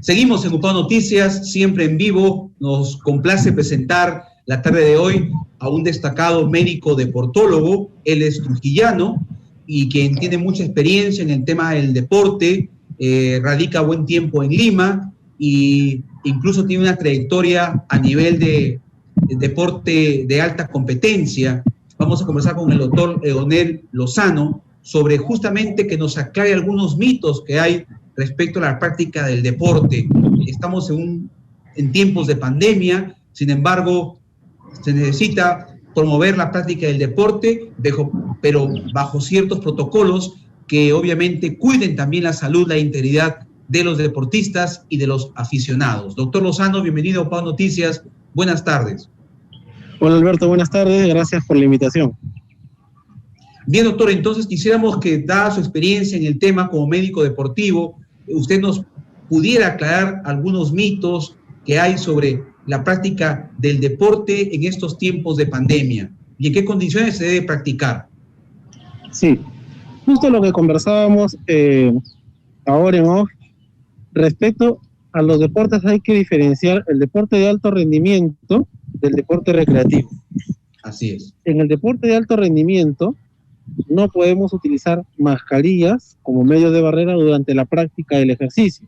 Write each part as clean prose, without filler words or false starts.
Seguimos en UPAO Noticias, siempre en vivo. Nos complace presentar la tarde de hoy a un destacado médico deportólogo. Él es trujillano y quien tiene mucha experiencia en el tema del deporte, radica buen tiempo en Lima e incluso tiene una trayectoria a nivel de deporte de alta competencia. Vamos a conversar con el doctor Leonel Lozano sobre justamente que nos aclare algunos mitos que hay respecto a la práctica del deporte. Estamos en tiempos de pandemia, sin embargo, se necesita promover la práctica del deporte, pero bajo ciertos protocolos que obviamente cuiden también la salud, la integridad de los deportistas y de los aficionados. Doctor Lozano, bienvenido a UPAO Noticias. Buenas tardes. Hola Alberto, buenas tardes, gracias por la invitación. Bien, doctor, entonces quisiéramos que, dada su experiencia en el tema como médico deportivo, usted nos pudiera aclarar algunos mitos que hay sobre la práctica del deporte en estos tiempos de pandemia y en qué condiciones se debe practicar. Sí, justo lo que conversábamos ahora en off, respecto a los deportes hay que diferenciar el deporte de alto rendimiento del deporte recreativo. Así es. En el deporte de alto rendimiento no podemos utilizar mascarillas como medio de barrera durante la práctica del ejercicio.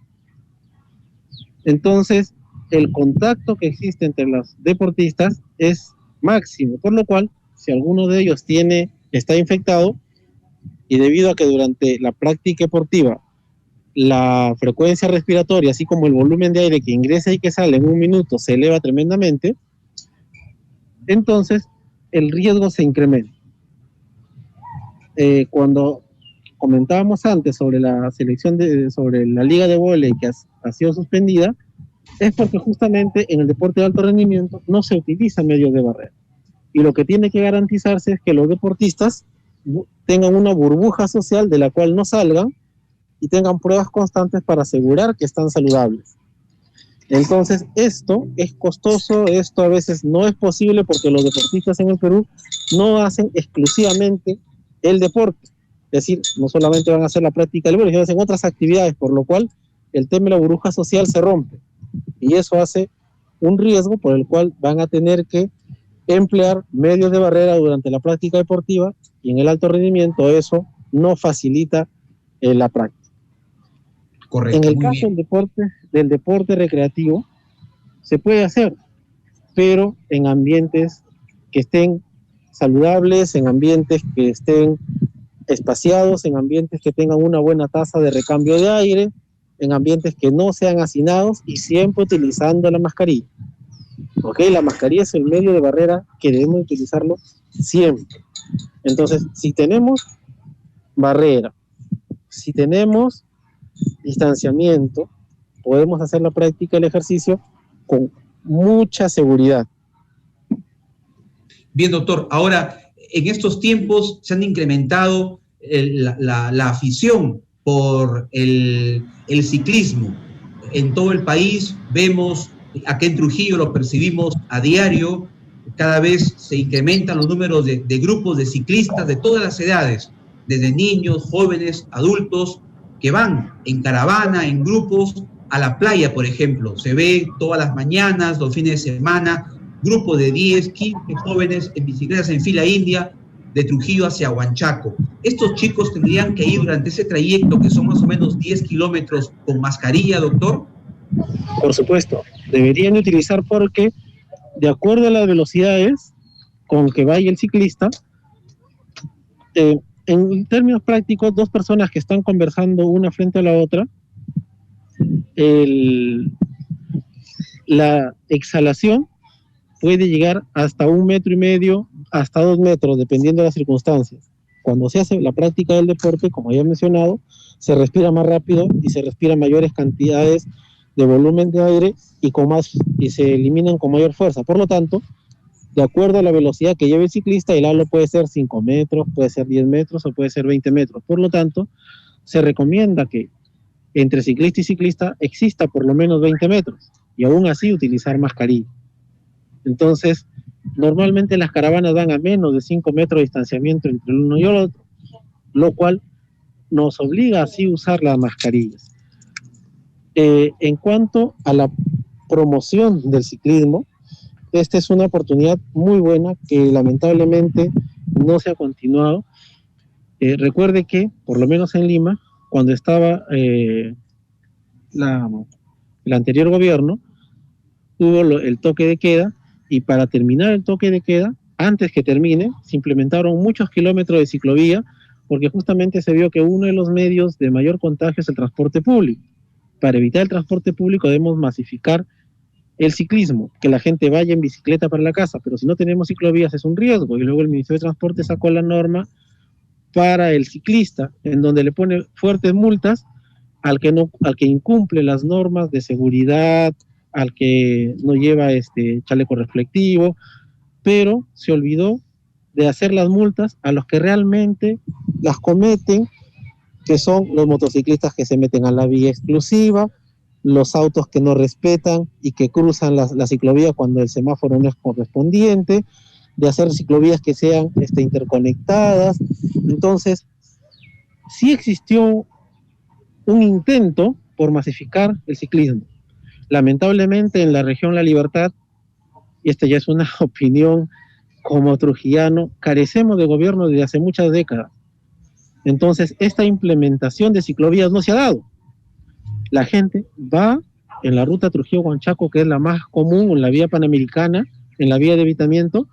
Entonces, el contacto que existe entre los deportistas es máximo, por lo cual, si alguno de ellos está infectado, y debido a que durante la práctica deportiva la frecuencia respiratoria, así como el volumen de aire que ingresa y que sale en un minuto se eleva tremendamente, entonces el riesgo se incrementa. Cuando comentábamos antes sobre la selección sobre la liga de vóley que ha sido suspendida, es porque justamente en el deporte de alto rendimiento no se utiliza medios de barrera. Y lo que tiene que garantizarse es que los deportistas tengan una burbuja social de la cual no salgan y tengan pruebas constantes para asegurar que están saludables. Entonces, esto es costoso, esto a veces no es posible porque los deportistas en el Perú no hacen exclusivamente el deporte. Es decir, no solamente van a hacer la práctica del deporte, sino hacen otras actividades, por lo cual el tema de la burbuja social se rompe. Y eso hace un riesgo por el cual van a tener que emplear medios de barrera durante la práctica deportiva, y en el alto rendimiento eso no facilita la práctica. Correcto. En el caso del deporte recreativo, se puede hacer, pero en ambientes que estén saludables, en ambientes que estén espaciados, en ambientes que tengan una buena tasa de recambio de aire, en ambientes que no sean hacinados y siempre utilizando la mascarilla. ¿Ok? La mascarilla es el medio de barrera que debemos utilizarlo siempre. Entonces, si tenemos barrera, si tenemos distanciamiento, podemos hacer la práctica del ejercicio con mucha seguridad. Bien, doctor. Ahora, en estos tiempos se han incrementado la afición por el ciclismo. En todo el país vemos, aquí en Trujillo lo percibimos a diario, cada vez se incrementan los números de grupos de ciclistas de todas las edades, desde niños, jóvenes, adultos, que van en caravana, en grupos, a la playa, por ejemplo. Se ve todas las mañanas, los fines de semana, grupos de 10, 15 jóvenes en bicicletas en fila india, de Trujillo hacia Huanchaco. Estos chicos tendrían que ir durante ese trayecto, que son más o menos 10 kilómetros, con mascarilla, doctor. Por supuesto, deberían utilizar porque, de acuerdo a las velocidades con que vaya el ciclista, en términos prácticos, dos personas que están conversando una frente a la otra, la exhalación puede llegar hasta 1,5 metros, hasta 2 metros, dependiendo de las circunstancias. Cuando se hace la práctica del deporte, como ya he mencionado, se respira más rápido y se respira mayores cantidades de volumen de aire y se eliminan con mayor fuerza. Por lo tanto, de acuerdo a la velocidad que lleve el ciclista, el halo puede ser 5 metros, puede ser 10 metros o puede ser 20 metros. Por lo tanto, se recomienda que entre ciclista y ciclista exista por lo menos 20 metros y aún así utilizar mascarilla. Entonces, normalmente las caravanas van a menos de 5 metros de distanciamiento entre el uno y el otro, lo cual nos obliga así a usar las mascarillas. En cuanto a la promoción del ciclismo, esta es una oportunidad muy buena que lamentablemente no se ha continuado. Recuerde que, por lo menos en Lima, cuando estaba el anterior gobierno, hubo el toque de queda, y para terminar el toque de queda, antes que termine, se implementaron muchos kilómetros de ciclovía, porque justamente se vio que uno de los medios de mayor contagio es el transporte público. Para evitar el transporte público debemos masificar el ciclismo, que la gente vaya en bicicleta para la casa, pero si no tenemos ciclovías es un riesgo, y luego el Ministerio de Transporte sacó la norma para el ciclista, en donde le pone fuertes multas al que incumple las normas de seguridad, al que no lleva chaleco reflectivo, pero se olvidó de hacer las multas a los que realmente las cometen, que son los motociclistas que se meten a la vía exclusiva, los autos que no respetan y que cruzan la ciclovía cuando el semáforo no es correspondiente, de hacer ciclovías que sean interconectadas. Entonces, sí existió un intento por masificar el ciclismo. Lamentablemente en la región La Libertad, y esta ya es una opinión como trujillano, carecemos de gobierno desde hace muchas décadas. Entonces, esta implementación de ciclovías no se ha dado. La gente va en la ruta Trujillo-Huanchaco, que es la más común, en la vía panamericana, en la vía de evitamiento,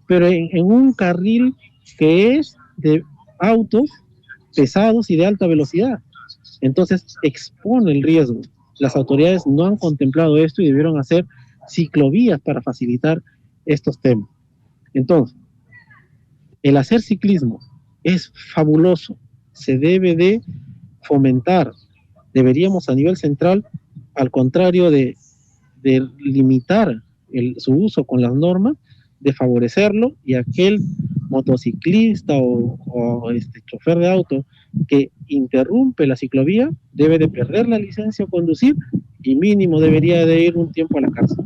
pero en un carril que es de autos pesados y de alta velocidad. Entonces, expone el riesgo. Las autoridades no han contemplado esto y debieron hacer ciclovías para facilitar estos temas. Entonces, el hacer ciclismo es fabuloso, se debe de fomentar. Deberíamos a nivel central, al contrario de limitar su uso con las normas, de favorecerlo, y aquel motociclista o chofer de auto que interrumpe la ciclovía debe de perder la licencia a conducir y mínimo debería de ir un tiempo a la cárcel.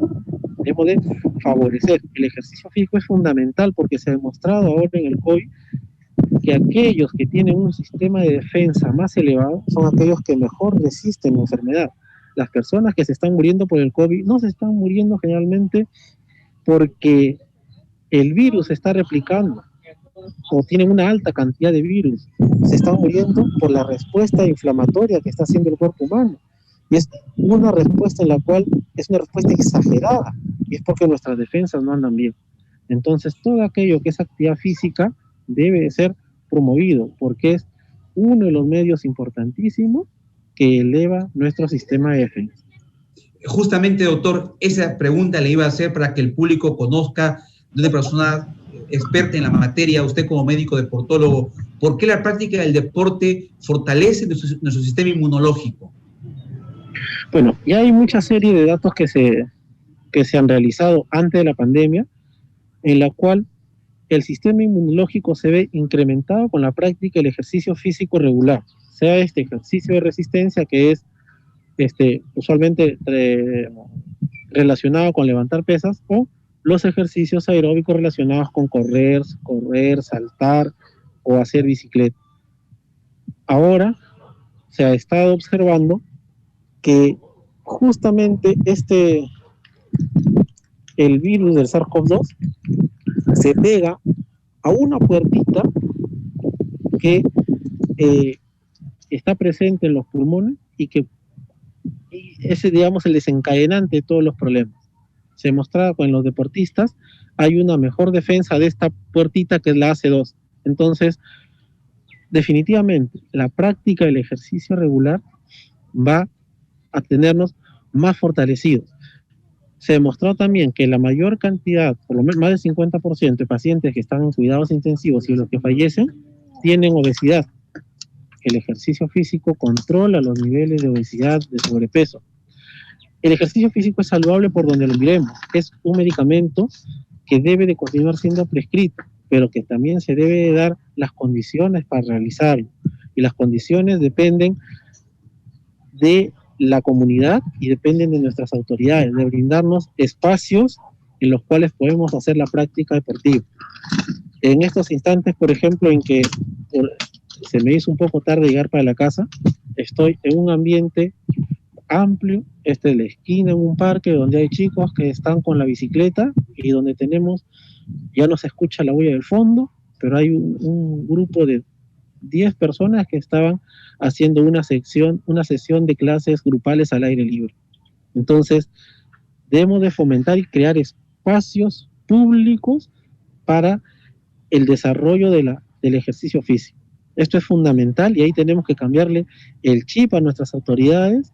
Debemos de favorecer. El ejercicio físico es fundamental porque se ha demostrado ahora en el COVID que aquellos que tienen un sistema de defensa más elevado son aquellos que mejor resisten la enfermedad. Las personas que se están muriendo por el COVID no se están muriendo generalmente porque el virus se está replicando o tienen una alta cantidad de virus, se están muriendo por la respuesta inflamatoria que está haciendo el cuerpo humano. Y es una respuesta en la cual es una respuesta exagerada, y es porque nuestras defensas no andan bien. Entonces, todo aquello que es actividad física debe ser promovido, porque es uno de los medios importantísimos que eleva nuestro sistema de defensa. Justamente, doctor, esa pregunta le iba a hacer para que el público conozca de una persona experta en la materia, usted como médico deportólogo, ¿por qué la práctica del deporte fortalece nuestro sistema inmunológico? Bueno, ya hay mucha serie de datos que se han realizado antes de la pandemia, en la cual el sistema inmunológico se ve incrementado con la práctica del ejercicio físico regular, sea este ejercicio de resistencia que es usualmente relacionado con levantar pesas, o los ejercicios aeróbicos relacionados con correr, saltar o hacer bicicleta. Ahora se ha estado observando que justamente el virus del SARS-CoV-2 se pega a una puertita que está presente en los pulmones y ese, digamos, el desencadenante de todos los problemas. Se mostraba con los deportistas, hay una mejor defensa de esta puertita que es la AC2. Entonces, definitivamente, la práctica del ejercicio regular va a tenernos más fortalecidos. Se demostró también que la mayor cantidad, por lo menos más del 50% de pacientes que están en cuidados intensivos y los que fallecen, tienen obesidad. El ejercicio físico controla los niveles de obesidad, de sobrepeso. El ejercicio físico es saludable por donde lo miremos. Es un medicamento que debe de continuar siendo prescrito, pero que también se debe de dar las condiciones para realizarlo. Y las condiciones dependen de la comunidad y dependen de nuestras autoridades, de brindarnos espacios en los cuales podemos hacer la práctica deportiva. En estos instantes, por ejemplo, en que se me hizo un poco tarde llegar para la casa, estoy en un ambiente amplio, este de la esquina en un parque donde hay chicos que están con la bicicleta y donde tenemos, ya no se escucha la bulla del fondo, pero hay un grupo de 10 personas que estaban haciendo una sesión de clases grupales al aire libre. Entonces, debemos de fomentar y crear espacios públicos para el desarrollo del ejercicio físico. Esto es fundamental y ahí tenemos que cambiarle el chip a nuestras autoridades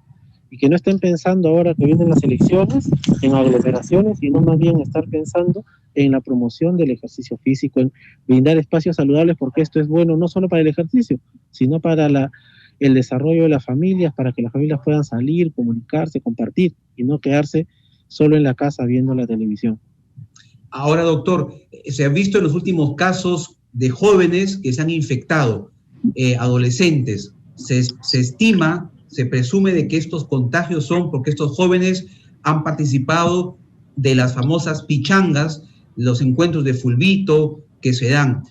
y que no estén pensando ahora que vienen las elecciones en aglomeraciones, sino más bien estar pensando en la promoción del ejercicio físico, en brindar espacios saludables, porque esto es bueno no solo para el ejercicio, sino para el desarrollo de las familias, para que las familias puedan salir, comunicarse, compartir y no quedarse solo en la casa viendo la televisión. Ahora, doctor, se han visto en los últimos casos de jóvenes que se han infectado, adolescentes. Se estima, se presume de que estos contagios son porque estos jóvenes han participado de las famosas pichangas, los encuentros de fulbito que se dan.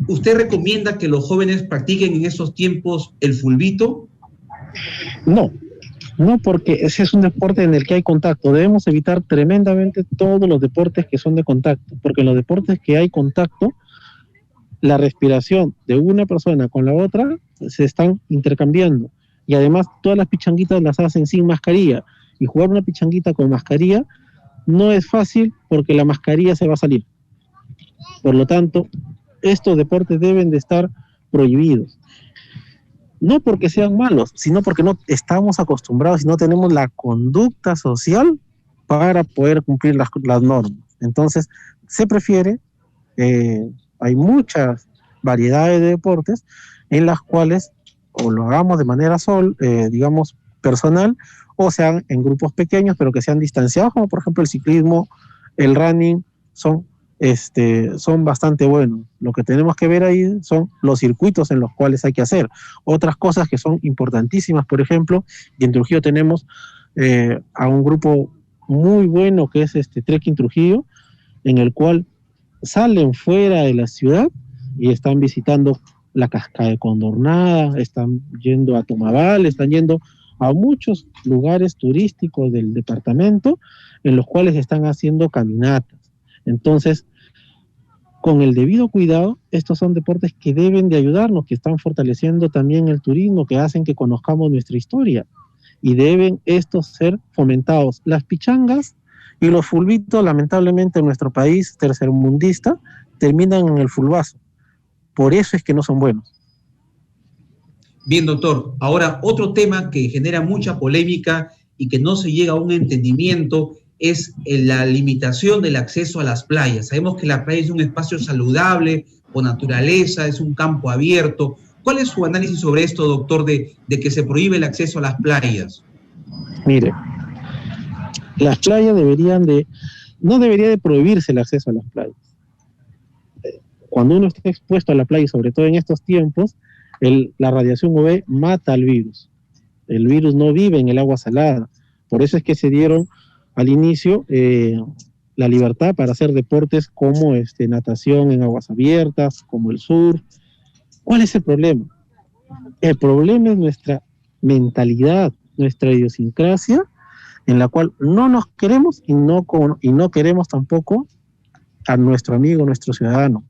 ¿Usted recomienda que los jóvenes practiquen en estos tiempos el fulbito? No, porque ese es un deporte en el que hay contacto. Debemos evitar tremendamente todos los deportes que son de contacto, porque en los deportes que hay contacto, la respiración de una persona con la otra se están intercambiando. Y además todas las pichanguitas las hacen sin mascarilla. Y jugar una pichanguita con mascarilla no es fácil porque la mascarilla se va a salir. Por lo tanto, estos deportes deben de estar prohibidos. No porque sean malos, sino porque no estamos acostumbrados y no tenemos la conducta social para poder cumplir las normas. Entonces, se prefiere, hay muchas variedades de deportes en las cuales o lo hagamos de manera digamos, personal, o sean en grupos pequeños, pero que sean distanciados, como por ejemplo el ciclismo, el running, son bastante buenos. Lo que tenemos que ver ahí son los circuitos en los cuales hay que hacer. Otras cosas que son importantísimas, por ejemplo, y en Trujillo tenemos a un grupo muy bueno que es Trekking Trujillo, en el cual salen fuera de la ciudad y están visitando la Cascada de Condornada, están yendo a Tomabal, están yendo a muchos lugares turísticos del departamento en los cuales están haciendo caminatas. Entonces, con el debido cuidado, estos son deportes que deben de ayudarnos, que están fortaleciendo también el turismo, que hacen que conozcamos nuestra historia, y deben estos ser fomentados. Las pichangas y los fulbitos, lamentablemente en nuestro país tercermundista, terminan en el fulbazo. Por eso es que no son buenos. Bien, doctor. Ahora, otro tema que genera mucha polémica y que no se llega a un entendimiento es la limitación del acceso a las playas. Sabemos que la playa es un espacio saludable, con naturaleza, es un campo abierto. ¿Cuál es su análisis sobre esto, doctor, de que se prohíbe el acceso a las playas? Mire, las playas no debería de prohibirse el acceso a las playas. Cuando uno está expuesto a la playa, y sobre todo en estos tiempos, la radiación UV mata al virus. El virus no vive en el agua salada. Por eso es que se dieron al inicio la libertad para hacer deportes como natación en aguas abiertas, como el surf. ¿Cuál es el problema? El problema es nuestra mentalidad, nuestra idiosincrasia, en la cual no nos queremos y no queremos tampoco a nuestro amigo, nuestro ciudadano.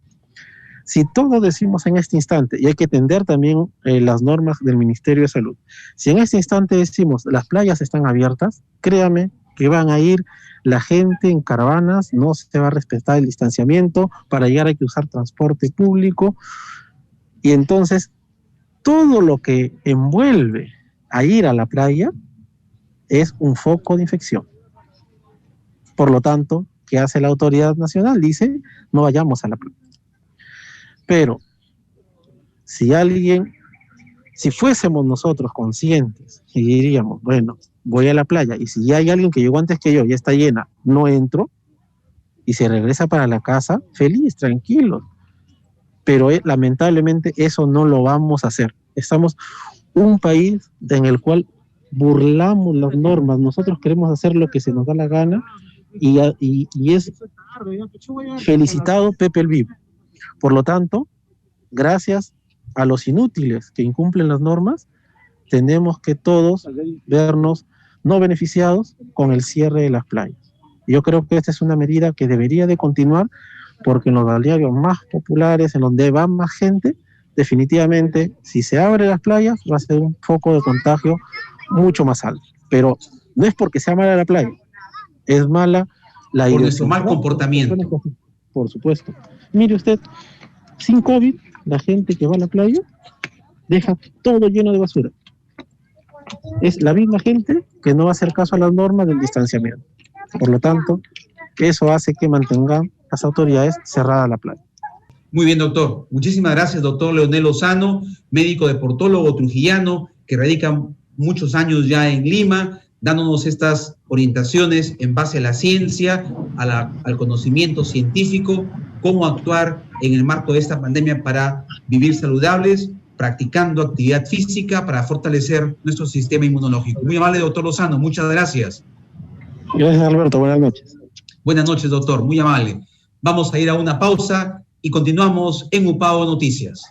Si todos decimos en este instante, y hay que atender también las normas del Ministerio de Salud, si en este instante decimos las playas están abiertas, créame que van a ir la gente en caravanas, no se va a respetar el distanciamiento, para llegar hay que usar transporte público, y entonces todo lo que envuelve a ir a la playa es un foco de infección. Por lo tanto, ¿qué hace la autoridad nacional? Dice, no vayamos a la playa. Pero si fuésemos nosotros conscientes y diríamos, bueno, voy a la playa y si ya hay alguien que llegó antes que yo, ya está llena, no entro, y se regresa para la casa, feliz, tranquilo. Pero lamentablemente eso no lo vamos a hacer. Estamos un país en el cual burlamos las normas, nosotros queremos hacer lo que se nos da la gana y es felicitado Pepe el Vivo. Por lo tanto, gracias a los inútiles que incumplen las normas, tenemos que todos vernos no beneficiados con el cierre de las playas. Yo creo que esta es una medida que debería de continuar, porque en los balnearios más populares, en donde va más gente, definitivamente, si se abren las playas, va a ser un foco de contagio mucho más alto. Pero no es porque sea mala la playa, es mala la por nuestro mal comportamiento. Por supuesto. Mire usted, sin COVID, la gente que va a la playa deja todo lleno de basura. Es la misma gente que no va a hacer caso a las normas del distanciamiento. Por lo tanto, eso hace que mantengan las autoridades cerrada la playa. Muy bien, doctor. Muchísimas gracias, doctor Leonel Lozano, médico deportólogo trujillano, que radica muchos años ya en Lima, dándonos estas orientaciones en base a la ciencia, al conocimiento científico, cómo actuar en el marco de esta pandemia para vivir saludables, practicando actividad física para fortalecer nuestro sistema inmunológico. Muy amable, doctor Lozano, muchas gracias. Gracias, Alberto. Buenas noches. Buenas noches, doctor. Muy amable. Vamos a ir a una pausa y continuamos en UPAO Noticias.